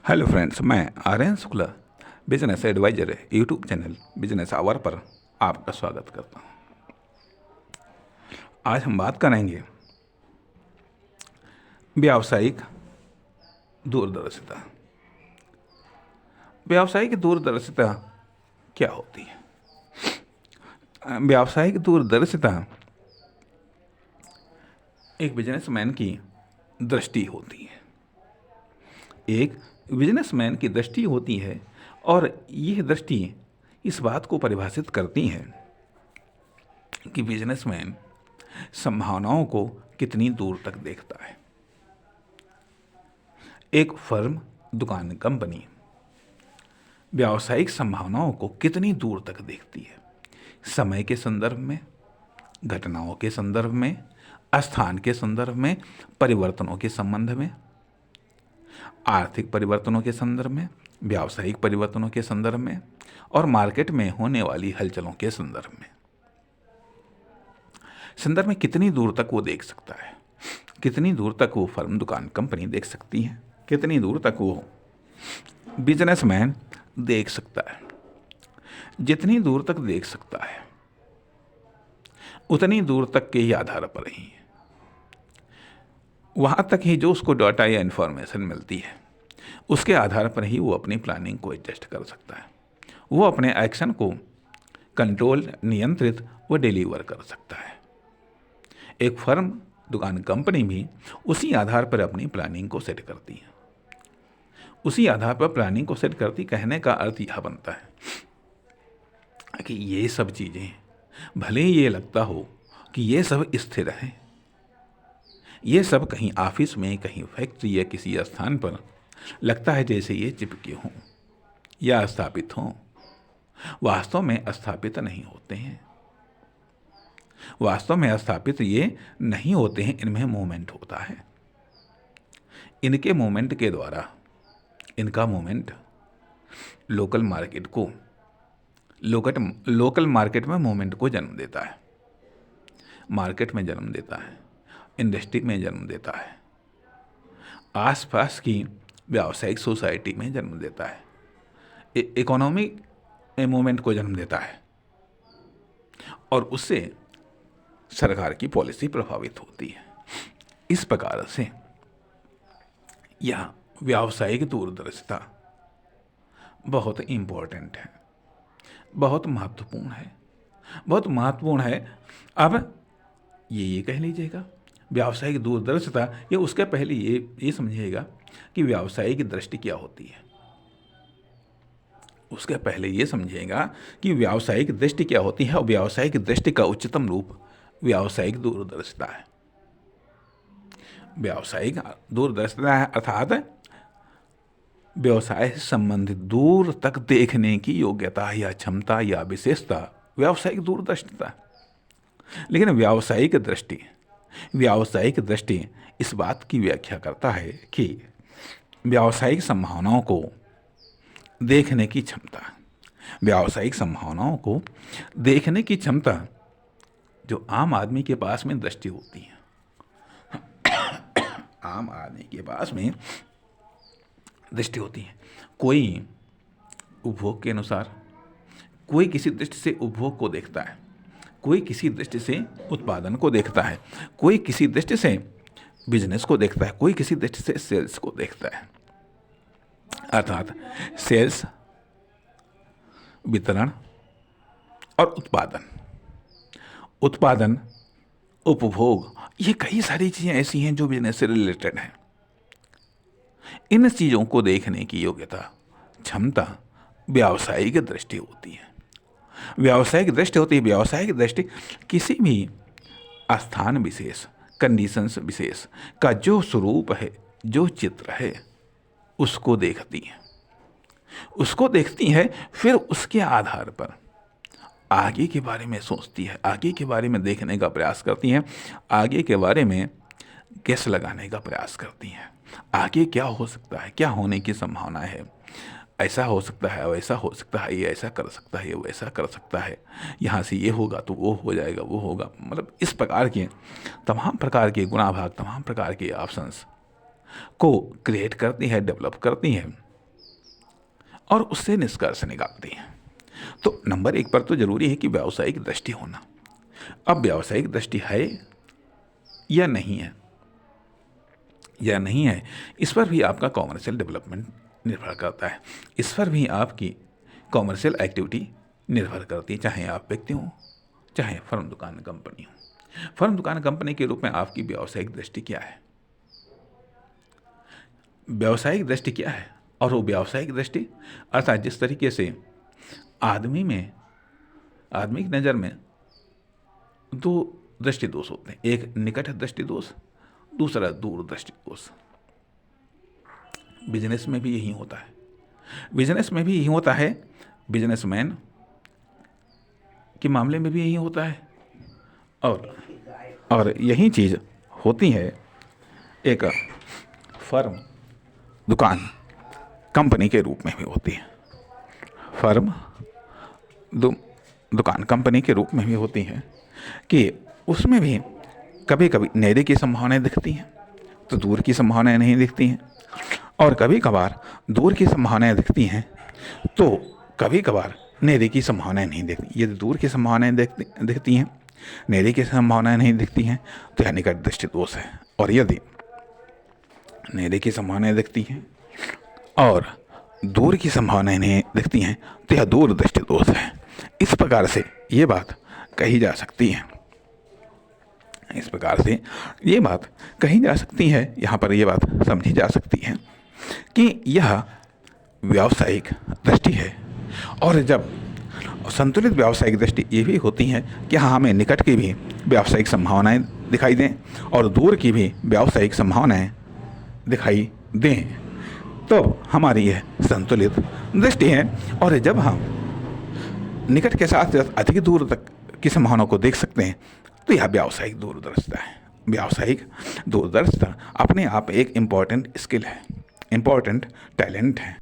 Hello friends, मैं Aryan Shukla business adviser YouTube channel business hour पर आपका स्वागत करता हूं। आज हम बात करेंगे व्यावसायिक दूरदर्शिता। व्यावसायिक दूरदर्शिता क्या होती है? व्यावसायिक दूरदर्शिता एक बिजनेसमैन की दृष्टि होती है। एक बिजनेसमैन की दृष्टि होती है और यह दृष्टि इस बात को परिभाषित करती है कि बिजनेसमैन संभावनाओं को कितनी दूर तक देखता है। एक फर्म, दुकान, कंपनी व्यावसायिक संभावनाओं को कितनी दूर तक देखती है? समय के संदर्भ में, घटनाओं के संदर्भ में, स्थान के संदर्भ में, परिवर्तनों के संबंध में, आर्थिक परिवर्तनों के संदर्भ में, व्यावसायिक परिवर्तनों के संदर्भ में और मार्केट में होने वाली हलचलों के संदर्भ में कितनी दूर तक वो देख सकता है, कितनी दूर तक वो फर्म, दुकान, कंपनी देख सकती है, कितनी दूर तक वो बिजनेसमैन देख सकता है। जितनी दूर तक देख सकता है उतनी दूर तक के ही आधार पर ही, वहां तक ही जो उसको डाटा या इंफॉर्मेशन मिलती है उसके आधार पर ही वो अपनी प्लानिंग को एडजस्ट कर सकता है। वो अपने एक्शन को कंट्रोल, नियंत्रित व डिलीवर कर सकता है। एक फर्म, दुकान, कंपनी भी उसी आधार पर अपनी प्लानिंग को सेट करती है। उसी आधार पर प्लानिंग को सेट करती, कहने का अर्थ यह बनता है कि ये सब चीज़ें भले ही ये लगता हो कि ये सब स्थिर है, ये सब कहीं ऑफिस में, कहीं फैक्ट्री या किसी स्थान पर लगता है जैसे ये चिपके हों या स्थापित हों, वास्तव में स्थापित नहीं होते हैं। वास्तव में स्थापित ये नहीं होते हैं, इनमें मूवमेंट होता है। इनके मूवमेंट के द्वारा, इनका मूवमेंट लोकल मार्केट में मूवमेंट को जन्म देता है, मार्केट में जन्म देता है, इंडस्ट्री में जन्म देता है, आसपास की व्यावसायिक सोसाइटी में जन्म देता है, इकोनॉमी में मूवमेंट को जन्म देता है और उससे सरकार की पॉलिसी प्रभावित होती है। इस प्रकार से यह व्यावसायिक दूरदर्शिता बहुत इम्पोर्टेंट है, बहुत महत्वपूर्ण है, बहुत महत्वपूर्ण है। अब ये कह लीजिएगा व्यावसायिक दूरदर्शिता, ये उसके पहले ये समझिएगा कि व्यावसायिक दृष्टि क्या होती है। उसके पहले ये समझिएगा कि व्यावसायिक दृष्टि क्या होती है और व्यावसायिक दृष्टि का उच्चतम रूप व्यावसायिक दूरदर्शिता है। व्यावसायिक दूरदर्शिता है अर्थात व्यवसाय से संबंधित दूर तक देखने की योग्यता या क्षमता या विशेषता व्यावसायिक दूरदर्शिता। लेकिन व्यावसायिक दृष्टि इस बात की व्याख्या करता है कि व्यावसायिक संभावनाओं को देखने की क्षमता, व्यावसायिक संभावनाओं को देखने की क्षमता जो आम आदमी के पास में दृष्टि होती है, आम आदमी के पास में दृष्टि होती है। कोई उपभोग के अनुसार, कोई किसी दृष्टि से उपभोग को देखता है, कोई किसी दृष्टि से उत्पादन को देखता है, कोई किसी दृष्टि से बिजनेस को देखता है, कोई किसी दृष्टि से सेल्स को देखता है। अर्थात सेल्स, वितरण और उत्पादन, उपभोग, ये कई सारी चीज़ें ऐसी हैं जो बिजनेस से रिलेटेड हैं। इन चीज़ों को देखने की योग्यता, क्षमता व्यावसायिक दृष्टि होती है। व्यावसायिक दृष्टि किसी भी स्थान विशेष, कंडीशंस विशेष का जो स्वरूप है, जो चित्र है, उसको देखती है। फिर उसके आधार पर आगे के बारे में सोचती है, आगे के बारे में देखने का प्रयास करती हैं, आगे के बारे में गेस लगाने का प्रयास करती हैं। आगे क्या हो सकता है, क्या होने की संभावना है, ऐसा हो सकता है, वैसा हो सकता है, ये ऐसा कर सकता है, ये वैसा कर सकता है, यहाँ से ये होगा तो वो हो जाएगा, वो होगा। मतलब इस प्रकार के तमाम प्रकार के गुणाभाग, तमाम प्रकार के ऑप्शंस को क्रिएट करती है, डेवलप करती है और उससे निष्कर्ष निकालती हैं। तो नंबर 1 पर तो जरूरी है कि व्यावसायिक दृष्टि होना। अब व्यावसायिक दृष्टि है या नहीं है, इस पर भी आपका कॉमर्शियल डेवलपमेंट निर्भर करता है, इस पर भी आपकी कॉमर्शियल एक्टिविटी निर्भर करती है, चाहे आप व्यक्ति हों, चाहे फर्म दुकान कंपनी हो। फर्म दुकान कंपनी के रूप में आपकी व्यावसायिक दृष्टि क्या है, व्यावसायिक दृष्टि क्या है? और वो व्यावसायिक दृष्टि अर्थात जिस तरीके से आदमी की नज़र में 2 दृष्टि दोष होते हैं, एक निकट दृष्टि दोष, दूसरा दूर दृष्टि दोष। बिजनेस में भी यही होता है, बिजनेसमैन के मामले में भी यही होता है, और यही चीज़ होती है एक फर्म दुकान कंपनी के रूप में भी होती है। फर्म दुकान कंपनी के रूप में भी होती है कि उसमें भी कभी कभी नेरे की संभावनाएं दिखती हैं तो दूर की संभावनाएं नहीं दिखती हैं, और कभी कभार दूर की संभावनाएं दिखती हैं तो कभी कभार नेरे की संभावनाएं नहीं दिखती। यदि दूर की संभावनाएं दिखती हैं, नेरे की संभावनाएं नहीं दिखती हैं तो यह निकट दृष्टि दोष है, और यदि नेरे की संभावनाएं दिखती हैं और दूर की संभावनाएं नहीं दिखती हैं तो यह दूर दृष्टि दोष है। इस प्रकार से ये बात कही जा सकती है, यहाँ पर ये बात समझी जा सकती है कि यह व्यावसायिक दृष्टि है। और जब संतुलित व्यावसायिक दृष्टि ये भी होती है कि हाँ, हमें निकट की भी व्यावसायिक संभावनाएं दिखाई दें और दूर की भी व्यावसायिक संभावनाएं दिखाई दें, तो हमारी यह संतुलित दृष्टि है। और जब हम निकट के साथ अधिक दूर तक की संभावनाओं को देख सकते हैं तो यह व्यावसायिक दूरदर्शिता है। व्यावसायिक दूरदर्शिता अपने आप एक इम्पॉर्टेंट स्किल है, इम्पॉर्टेंट टैलेंट है।